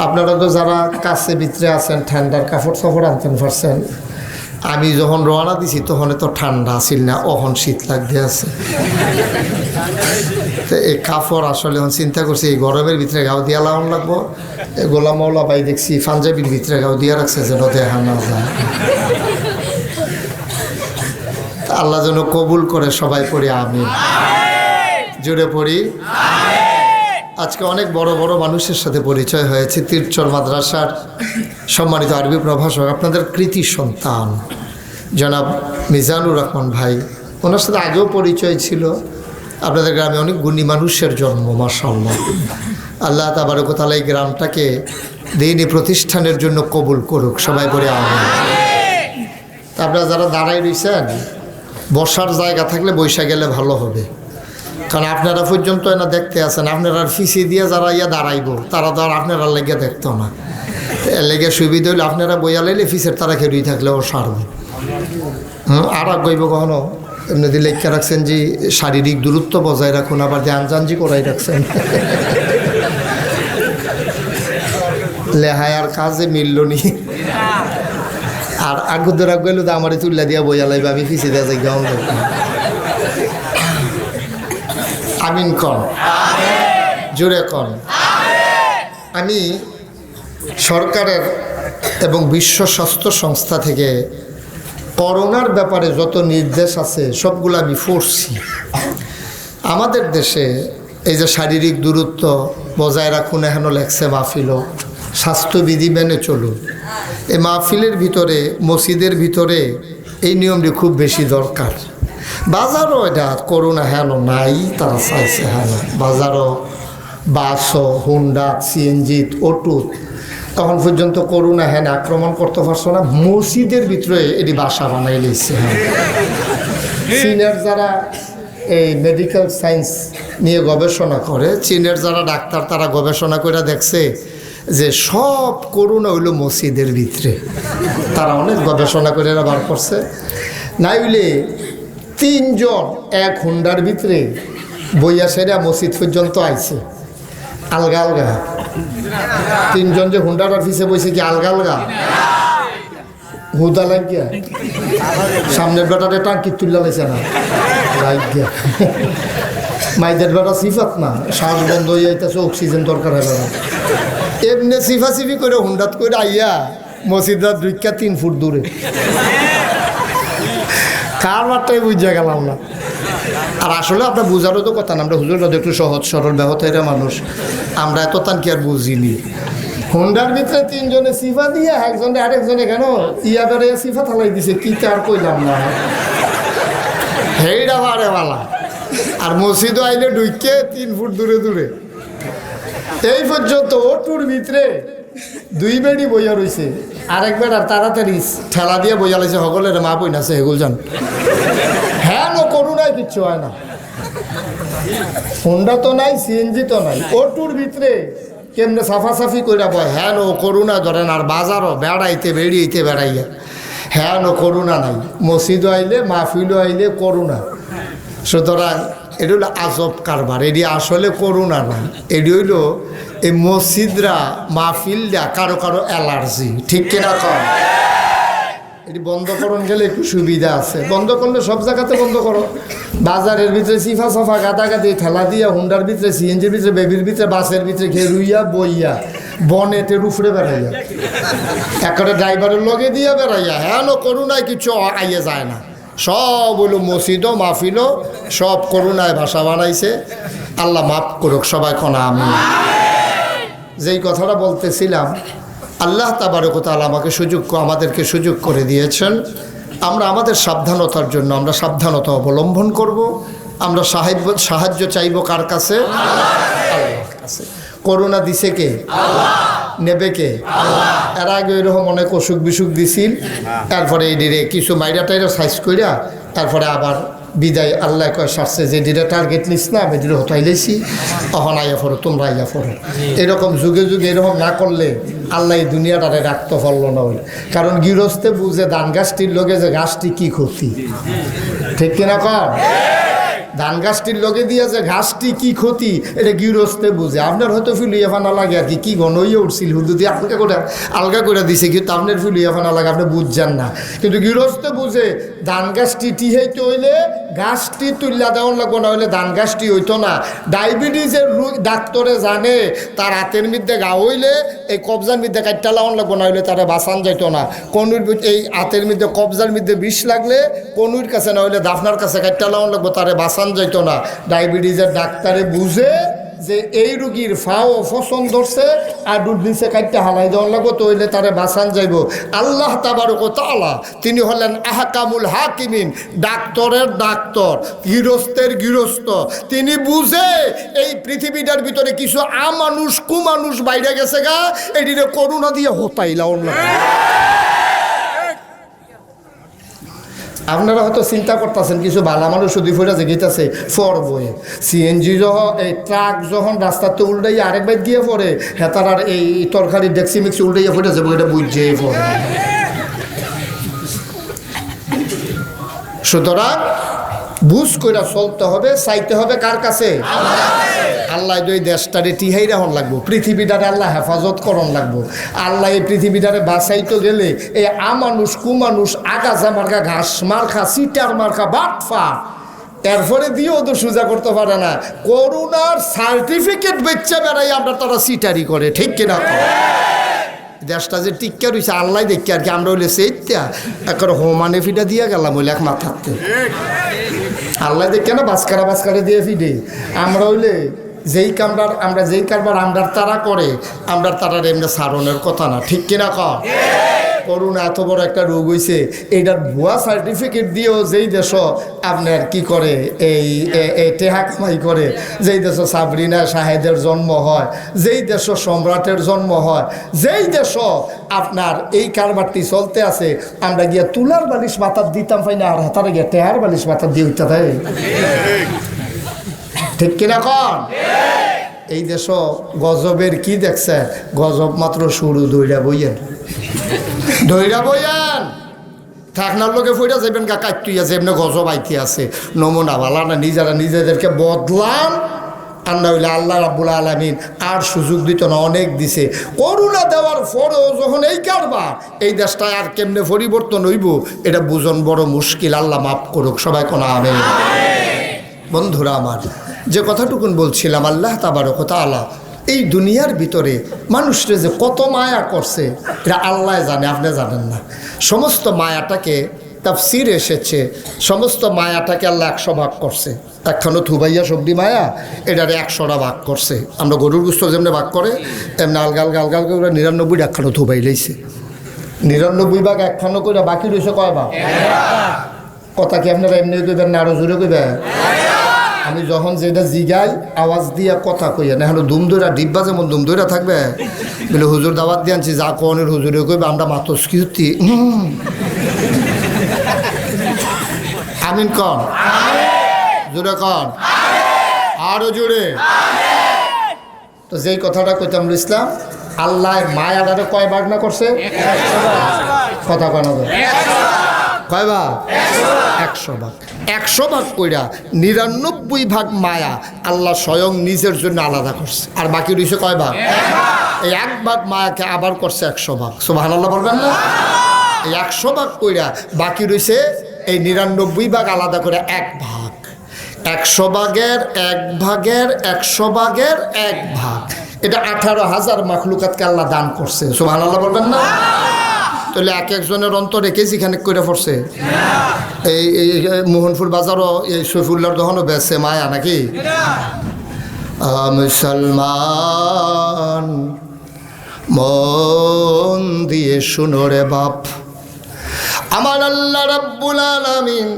Speaker 1: আপনারা তো যারা কাছে ভিতরে আছেন ঠান্ডার কাপড় চাপড় আনতেন পারছেন। আমি যখন রওনা দিছি তখন তো ঠান্ডা আসিল না, অহন শীত লাগতে আছে। তো এই কাপড় আসলে এখন চিন্তা করছি এই গরমের ভিতরে গাও দিয়া লাগান লাগবো। গোলাম মাওলা ভাই দেখছি পাঞ্জাবির ভিতরে গাও দিয়া রাখছে যেন দেখা না যায়। আল্লাহ যেন কবুল করে, সবাই পড়ি আমিন। জুড়ে পড়ি আজকে অনেক বড় বড় মানুষের সাথে পরিচয় হয়েছে। তীরচর মাদ্রাসার সম্মানিত আরবি প্রভাষক, আপনাদের কৃতি সন্তান জনাব মিজানুর রহমান ভাই, ওনার সাথে আগেও পরিচয় ছিল। আপনাদের গ্রামে অনেক গুণী মানুষের জন্ম, মাশাআল্লাহ। আল্লাহ তাবারক ওয়া তাআলা এই গ্রামটাকে দ্বীনি প্রতিষ্ঠানের জন্য কবুল করুক, সবাই বলে আমিন। আপনারা যারা দাঁড়াই রয়েছেন, বসার জায়গা থাকলে বৈশা গেলে ভালো হবে, কারণ আপনারা পর্যন্ত না দেখতে আছেন। আপনারা ফিসি দিয়ে যারা ইয়া দাঁড়াইব তারা তো আর আপনারা লেগে দেখতো না, লেগে সুবিধা হইলে আপনারা বইয়া লাইলে ফিসের তারা খেয়ে থাকলে ও সারব। আর গইব কখনো এমনি দিয়ে লেখা রাখছেন যে শারীরিক দূরত্ব বজায় রাখুন, আবার যে আনজানজি করাই রাখছেন। লেহায়ার কাজে মিলল নি। আর আগুদের আগ গেল তো আমারই তুল্লা দিয়া বইয়া লাইবে, আমি ফিসে দেওয়া যাই গাউন। আমিন কন, জোরে কন। আমি সরকারের এবং বিশ্ব স্বাস্থ্য সংস্থা থেকে করোনার ব্যাপারে যত নির্দেশ আছে সবগুলো আমি পড়ছি। আমাদের দেশে এই যে শারীরিক দূরত্ব বজায় রাখুন, এখনও লেখছে মাহফিলও, স্বাস্থ্যবিধি মেনে চলুন। এই মাহফিলের ভিতরে, মসজিদের ভিতরে এই নিয়মটি খুব বেশি দরকার। বাজারও এটা করোনা হেন নাই, তারা চাইছে হ্যাঁ। বাজারও বাসও, হুন্ডা, সিএনজি, অটো তখন পর্যন্ত করোনা হ্যাঁ আক্রমণ করতে পারছো না। মসজিদের ভিতরে এটি বাসা বানাই লিখছে। হ্যাঁ, চীনের যারা এই মেডিকেল সায়েন্স নিয়ে গবেষণা করে, চীনের যারা ডাক্তার তারা গবেষণা করে দেখছে যে সব করোনা হইল মসজিদের ভিতরে। তারা অনেক গবেষণা করে এরা বার করছে। নাই হইলে 3 জন এক হুন্ডার ভিতরে বইয়া সেরা মসজিদ পর্যন্ত আইছে আলগা আলগা। 3 জন যে হুন্ডার অফিসে বসে কি আলগা আলগা হুদা লাগিয়া সামনের বেটাতে টাঙ্কি তুল্লা লাইছে না লাগিয়া। মাইদের বেটা সিফাত না, শ্বাস বন্ধ হয়ে যাইতেছে, অক্সিজেন দরকার হবে না। এমনি সিফাসিফি করে হুন্ডাত করে আইয়া মসজিদরা 3 ফুট দূরে। কার মাত্রায় বুঝা গেলাম না। আর আসলে আপনার বুঝারও তো কথা না, আমরা হুজুররা একটু সহজ সরল ব্যবহারের মানুষ, আমরা এত তান কি আর বুঝিনি। হুন্ডার ভিতরে 3 জনে সিফা দিয়ে একজনে আরেকজনে কেন ইয়া বেড়ে সিফা থালাই দিছে, কি তার কইলাম না। হেইডা বারে বালা। আর মসজিদও আইলে ঢুকে 3 ফুট দূরে দূরে। এই পর্যন্ত ওটুর ভিতরে 2 বেড়ি বইয়া রয়েছে, আরেক বেড়ার তাড়াতাড়ি ঠেলা দিয়ে বইয়া লাইছে সকলের মা বই নাছে হেগুল যান। হ্যাঁ নো করুণায় কিচ্ছু হয় না। হুন্ডা তো নাই, সিএনজি তো নাই, ওটুর ভিতরে কেমনে সাফাসাফি কইরা বয়। হ্যাঁ নো করুণা ধরেন। আর বাজারও বেড়াইতে বেড়িয়েতে বেড়াইয়া হ্যাঁ নো করুণা নাই। মসজিদও আইলে, মাহফিলও আইলে করুণা। সুতরাং এটি হলো আজব কারবার। এটি আসলে করুণা না, এটি হইল এই মসজিদরা মাহফিলরা কারো কারো অ্যালার্জি, ঠিক কিনা কম। এটি বন্ধ করুন গেলে একটু সুবিধা আছে, বন্ধ করলে সব জায়গাতে বন্ধ করো। বাজারের ভিতরে সিফা সফা গাদাগাদি ঠেলা দিয়া, হুন্ডার ভিতরে, সিএনজির ভিতরে, বেবির ভিতরে, বাসের ভিতরে খেয়ে রুইয়া বইয়া বনেটের উপরে বেড়াইয়া, একটা ড্রাইভারের লগে দিয়া বেড়াইয়া। হ্যাঁ নো করুণায় কিছু আইয়ে যায় না। সব হইল মসজিদও মাহফিলও সব করুণায় ভাষা বানাইছে। আল্লাহ মাফ করুক সবাই কোনা। আমি যেই কথাটা বলতেছিলাম, আল্লাহ তাবারক ওয়া তাআলা আমাদেরকে সুযোগ করে দিয়েছেন। আমরা আমাদের সাবধানতার জন্য আমরা সাবধানতা অবলম্বন করব। আমরা সাহায্য চাইব কার কাছে? আল্লাহর কাছে। করোনা দিছে কে? নেবে কে? এর আগে এরকম অনেক অসুখ বিসুখ দিছিল, তারপরে এই ডিরে কিছু মাইরা টাইরা সাইজ কইরা তারপরে আবার বিদায় আল্লাহ কয় সারছে যে ডিরে টার্গেট লিস না, আমি ডিরে হতাইলেছি, তখন আইয়া ফোরো, তোমরা আইয়া ফোরো। এরকম যুগে যুগে এরকম না করলে আল্লাহ এই দুনিয়াটারে রাখতে পারল না। হইল কারণ গৃহস্থে বুঝে ধান গাছটির লোকে যে গাছটি কি ক্ষতি, ঠিক কিনা কর? ধান গাছটির লগে দিয়া যে ঘাসটি কি ক্ষতি এটা গৃহস্থে বুঝে। আপনার হয়তো ফিলিয়া ফানা লাগে আর কি গণ হইয়া উঠছিল, হুদু দিয়ে আলগা করে দিছে, কিন্তু আপনার ফিলিয়া ফানা লাগে, আপনি বুঝছেন না। কিন্তু গৃহস্থে বুঝে ধান গাছটি টিহাইতে হইলে গাছটি তুল্লা দেওয়ান লাগবো, না হইলে ধান গাছটি হইতো না। ডায়াবেটিসের ডাক্তারে জানে তার হাতের মধ্যে গা হইলে এই কবজার মধ্যে কাটটা লাগান লাগবো, না হইলে তারা বাঁচান যাইতো না। কনুর এই হাতের মধ্যে কবজার মধ্যে বিষ লাগলে কনুর কাছে, না হইলে দাফনার কাছে কাটটা লাগান লাগবো, তারে বাঁচান বাঁচান যাইত না। ডায়াবেটিসের ডাক্তারে বুঝে যে এই রুগীর ফাও ফসন ধরছে আর দুধ নিচে কাটতে হালাই দেওয়ার লাগো, তো হইলে তারে বাঁচান যাইব। আল্লাহ তাবারক ওয়া তাআলা তিনি হলেন আহকামুল হাকিমিন, ডাক্তারের ডাক্তার, গৃহস্থের গৃহস্থ। তিনি বুঝে এই পৃথিবীটার ভিতরে কিছু আমানুষ কুমানুষ বাইরে গেছে গা, এটিরে করুণা দিয়ে হতাইলা অন্য। আপনারা হয়তো চিন্তা করতেছেন কিছু ভালো মানুষ শুধু ফিরে যে গেতেছে ফর বয়ে সিএনজি এই ট্রাক যখন রাস্তাতে উল্টাইয়া আরেক বাইক গিয়ে পড়ে, হ্যাঁ তার আর এই তরকারি ডেক্সি মিক্সি উল্টাইয়া ফিরে যাবো, এটা বুঝছে পড়ে। সুতরাং বুঝ করে চলতে হবে, চাইতে হবে কার কাছে? আল্লাহ এই দেশটারে টিহাই রাখন লাগবো, পৃথিবীটারে আল্লাহ হেফাজত করন লাগবো। আল্লাহ এই পৃথিবীটারে বাঁচাইতে গেলে এই আমানুষ কুমানুষ আগাছা মার্কা ঘাস মার্কা সিটার মার্কা বাটফা এরপরে দিয়েও তো সোজা করতে পারে না। করোনার সার্টিফিকেট বেচা বেড়াই আমরা তারা সিটারি করে, ঠিক কিনা? দেশটা যে টিক্কা রয়েছে আল্লাহ দেখি আর কি, আমরা হইলে সেইটা একবার হোমানে ফিটা দিয়ে গেলাম হইলে এক মাথাতে আল্লাহ দেখি না বাসকারা দিয়ে ফিডে। আমরা হইলে যেই কামবার আমরা যেই কারবার আমরার তারা করে আমরার তারার এমনি সারণের কথা না, ঠিক কিনা? করোনা এত বড় একটা রোগ হয়েছে, এইটার ভুয়া সার্টিফিকেট দিয়েও যেই দেশ আপনার কি করে এই টেহা কামাই করে, যেই দেশ সাবরিনা শাহেদের জন্ম হয়, যেই দেশ সম্রাটের জন্ম হয়, যেই দেশ আপনার এই কারবারটি চলতে আছে, আমরা গিয়া তুলার বালিশ মাথার দিতাম পাই না, আর হাতারে গিয়া টেহার বালিশ মাথার দিয়ে উঠতে থাকে, ঠিক কিনা? এই দেশ গজবের কি দেখছে? গজব মাত্র শুরু, দইরা বইয়েন থাকনার লোকে ফইরা যাবেন গা কাটুইয়া যে এমনি গজব আইতে আছে। নমুনা ভালা না, নিজেরা নিজেদেরকে বদলান। আর না হইলে আল্লাহ রাব্বুল আলামিন আর সুযোগ দিত না, অনেক দিছে। করোনা দেওয়ার পরেও যখন এই কারবার, এই দেশটায় আর কেমনে পরিবর্তন হইব এটা বুঝন বড় মুশকিল। আল্লাহ মাফ করুক, সবাই কোন আমিন। বন্ধুরা আমার, যে কথাটুকুন বলছিলাম, আল্লাহ তাবারক ওয়া তাআলা এই দুনিয়ার ভিতরে মানুষরে যে কত মায়া করছে এটা আল্লাহ জানে, আপনি জানেন না। সমস্ত মায়াটাকে তাফসীর এসেছে, সমস্ত মায়াটাকে আল্লাহ 100 ভাগ করছে। একখানো থুবাইয়া সবজি মায়া, এটারে 100টা ভাগ করছে। আমরা গরুর গোস্ত যেমনি ভাগ করে তেমনি আলগাল গালগাল করে 99 একখানো থুবাই লাইছে। 99 ভাগ একখানো করে বাকি রয়েছে কয় ভাগ? কথা কি আপনারা এমনি কইবেন না আরো জোরে কইবেন? আমি যখন যেটা জিগাই আওয়াজ দিয়া কথা কইয়া না, এখন দুম দইরা ডিব্বা যেমন দুম দইরা থাকবে বলে হুজুর দাওয়াত দিয়ে আনছি, যা কনের হুজুরে কইবে আমরা মাত্র স্কিউতি আমিন কন, জোরে কন, আরো জোরে। তো যেই কথাটা কইতাম ইসলাম, আল্লাহ মায়াটারে কয় ভাগ না করছে? কথা কয় না কয় ভাগ? 100 ভাগ। 100 ভাগ কইরা 99 ভাগ মায়া আল্লাহ স্বয়ং নিজের জন্য আলাদা করছে, আর বাকি রয়েছে কয় ভাগ? এই 1 ভাগ মায়াকে আবার করছে 100 ভাগ। সুবহানাল্লাহ বলবেন না? এই 100 ভাগ কইরা বাকি রয়েছে এই 99 ভাগ আলাদা করে 1 ভাগ। 100 ভাগের 1 ভাগের 100 ভাগের 1 ভাগ, এটা 18,000 মাখলুকাতকে আল্লাহ দান করছে। সুবহানাল্লাহ বলবেন না? তাহলে এক একজনের অন্তরে কেজি খানিক করে পড়ছে। এই মোহনপুর বাজারও এই শফিউল্লাহর দোকানও বেছে মায়া নাকি? মুসলমান মন দিয়ে শুনো রে বাপ, আমার আল্লাহ রাব্বুল আলামিন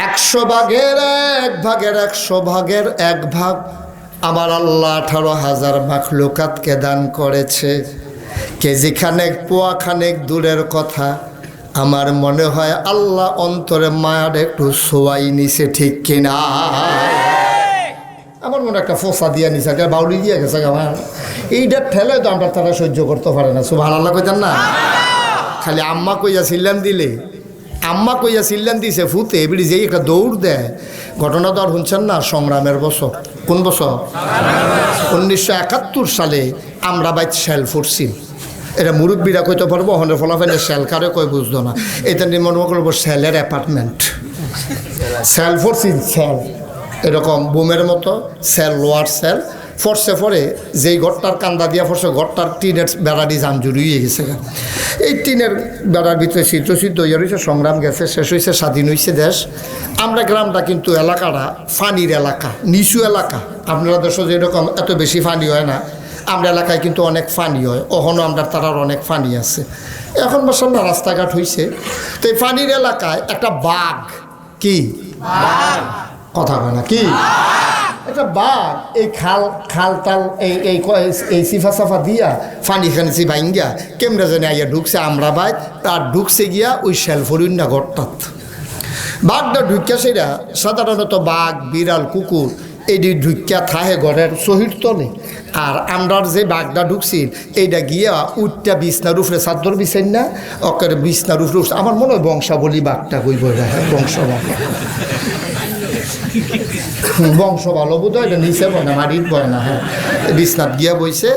Speaker 1: 100 ভাগের 1 ভাগের 100 ভাগের 1 ভাগ আমার আল্লাহ 18,000 মাখলুকাতকে দান করেছে। কেজি খানেক পোয়া খানেক দূরের কথা, আমার মনে হয় আল্লাহ অন্তরে মায়ার একটু সোয়াই নিছে, ঠিক কিনা? আমার মনে একটা ফোসা দিয়া নিছে, একটা বাউলি দিয়ে গেছে আমার, এইটা ঠেলে তো আমরা তারা সহ্য করতে পারে না। সুবহানাল্লাহ কইতেন না? খালি আম্মা কইয়া সিল্লান দিলে, আম্মা কইয়া সিল্লান দিছে ফুতে এবিড়ি যেই একটা দৌড় দেয়। ঘটনা তো আর শুনছেন না? সংগ্রামের বছর। কোন বছর? 1971 সালে আমরা বাইত শেল ফুটছি। এটা মুরব্বীরা কইতে পারবো, হনের ফলাফেলে সেল কারে কয় বুঝতো না। এটা নিয়ে মনে করবো সেলের অ্যাপার্টমেন্ট, সেল ফোর্সিন সেল, এরকম বুমের মতো সেল, লোয়ার সেল, ফরসে পরে যেই ঘরটার কান্দা দিয়া ফরসে ঘরটার টিনের বেড়াটি জামজুরি হয়ে গেছে। এই টিনের বেড়ার ভিতরে ছিদ্র ছিদ্র হয়ে রয়েছে, সংগ্রাম গেছে, শেষ হয়েছে, স্বাধীন হয়েছে দেশ। আমরা গ্রামটা কিন্তু এলাকাটা ফানির এলাকা, নিচু এলাকা। আপনারা দেশে যেরকম এত বেশি ফানি হয় না, আমরা এলাকায় কিন্তু অনেক ফানি হয়, ওখানেও আমরা তারার অনেক ফানি আছে। এখন মাশাআল্লাহ রাস্তাঘাট হয়েছে। তো এই ফানির এলাকায় একটা বাঘ, কি কথা হয় না কি, একটা বাঘ এই খাল তাল এই সিফা সাফা দিয়া ফানি খানিছি ভাইঙ্গা কেমরা জানি আইয়া ঢুকছে আমরা ভাই, আর ঢুকছে গিয়া ওই শেলফরিন না ঘরটাত। বাঘটা ঢুকিয়া সেটা সাধারণত বাঘ, বিড়াল, কুকুর এইটি ঢুকিয়া থাহে ঘরের শহীদ তলে। আর আমরার যে বাঘটা ঢুকছিল এইটা গিয়া উঠটা বিছনার উপরে চাদর বিছেন না, অকের বিছনার উপরে উঠছে। আমার মনে হয় বংশাবলী বাঘটা কইব, হ্যাঁ বংশ ভালো বোধ হয়, এটা নিচে বয় না, মাটির বয় না। হ্যাঁ, বিছনাত গিয়া বইছে।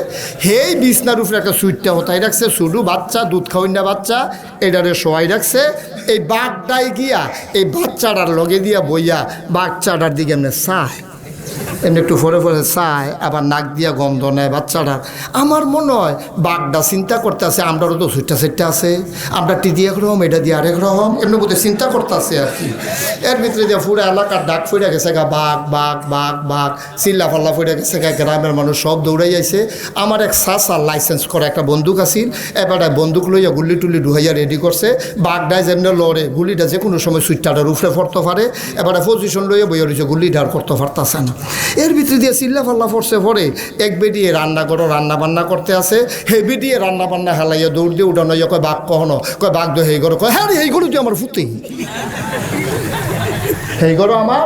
Speaker 1: হেই বিছনার উপরে একটা সুইটটা হতাই রাখছে, শুধু বাচ্চা, দুধ খাওয়াই না বাচ্চা, এটারে শোয়াই রাখছে। এই বাঘটাই গিয়া এই বাচ্চাটার লগে দিয়া বইয়া বাচ্চাটার দিকে এমনি চায়, এমনি একটু ফরে ফরে চায়, আবার নাক দিয়া গন্ধ নেয় বাচ্চাটা। আমার মনে হয় বাঘটা চিন্তা করতে আছে, আমরারও তো সুইটটা সেটটা আছে, আমরা টি দিয়ে একরকম, এটা দিয়ে আরেক রকম, এমনি বোধহয় চিন্তা করতে আছে আর কি। এর ভিতরে দিয়ে পুরো এলাকার ডাক ফুড়ে গেছে গা, বাঘ বাঘ বাঘ বাঘ, চিল্লা ফাল্লা ফুড়ে গেছে গা, গ্রামের মানুষ সব দৌড়াই যাইছে। আমার এক চাচা লাইসেন্স করা একটা বন্দুক আছিল, এবারে বন্দুক লইয়া গুলি টুলি ঢুহাইয়া রেডি করছে। বাঘটায় যেমনি লড়ে, গুলিটা যে কোনো সময় সুইটটাটার উপরে পড়তে পারে, এবারে পজিশন লইয়া বইয়া রয়েছে, গুলি ঢার করতে পারতেছে না। এর ভিতরে দিয়ে চিল্লা ফাল্লা ফরসে পরে এক বেডিয়ে রান্না করো, রান্না বান্না করতে আসে। হে বেডিয়ে রান্না বান্না হেলাইয়া দৌড় দিয়ে উঠানো, কয় বাঘ কখনো, কয় বাঘ দো হেই করো, কয় হ্যাঁ রে এই গরু তুই আমার ফুতেই, হেই করো আমার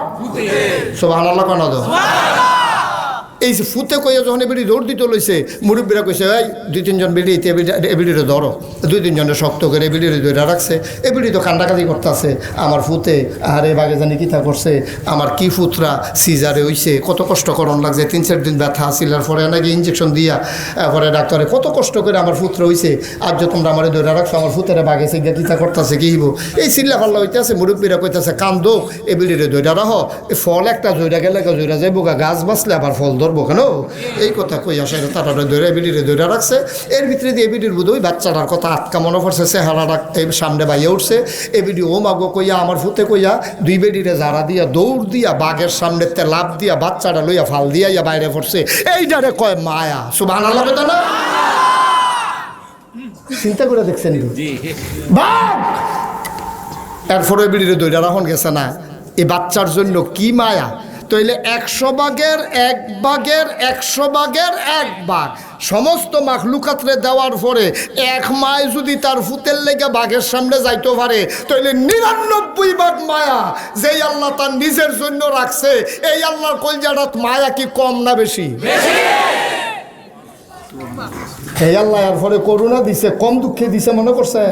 Speaker 1: সুবহানাল্লাহ কেন দো। এই যে ফুতে কইয়া যখন এবিডি দৌড় দিতে লইছে, মুরব্বীরা কইছে এই 2-3 বেড়ি এবিডিরে ধরো, 2-3 শক্ত করে এবিডিরে ধরে রাখছে। এবিডি তো কান্দাকাজি করতেছে, আমার ফুতে আরে বাগে জানি কিতা করছে, আমার কি ফুতরা সিজারে হইছে, কত কষ্ট করণ লাগছে, 3-4 দিন ব্যথা আসিল, আর পরে নাকি ইঞ্জেকশন দিয়া পরে ডাক্তারে কত কষ্ট করে আমার ফুতরা হইছে, আর যে তোমরা আমার ধরে রাখছো, আমার ফুতেরা বাগে সিগা কিতা করতেছে কি হইব, এই চিল্লা ফাল্লা হইতে আছে। মুরব্বীরা কইতেছে কান্দো, এবিডিরে ধরে রাখো, ফল একটা জয়রা গেলে জয়রা যাইব, গাছ বাঁচলে আবার ফল ধরবো কেন, এই কথা কই আসে তারা ধরে এবিডিরে ধরে রাখছে। এর ভিতরে দিয়ে এবিডির বোধ ওই বাচ্চাটার কথা আটকা মনে পড়ছে, চেহারাটা এই সামনে বাইয়ে উঠছে। এবিডি ও মাগো কইয়া আমার ফুতে কইয়া 2 বেডিরে জারা দিয়া দৌড় দিয়া বাঘের সামনে লাভ দিয়া বাচ্চাটা লইয়া ফাল দিয়া ইয়া বাইরে পড়ছে। এইটারে কয় মায়া, সুবহানাল্লাহ কথা না, চিন্তা করে দেখছেন বাঘ। এরপরে এবিডিরে দৌড়া রাখন গেছে না, এই বাচ্চার জন্য কি মায়া। তাইলে 100 বাঘের 1 বাঘের 100 বাঘের 1 বাঘ সমস্ত মাখলুকাতরে দেওয়ার পরে 1 মায় যদি তার ফুতের লেগে বাঘের সামনে যাইতে পারে, তাইলে 99 বাঘ মায়া যেই আল্লাহ তার নিজের জন্য রাখছে, এই আল্লাহর কলজাটাত মায়া কি কম না বেশি? এই আল্লাহ এর পরে করুণা দিছে, কম দুঃখে দিছে মনে করছে?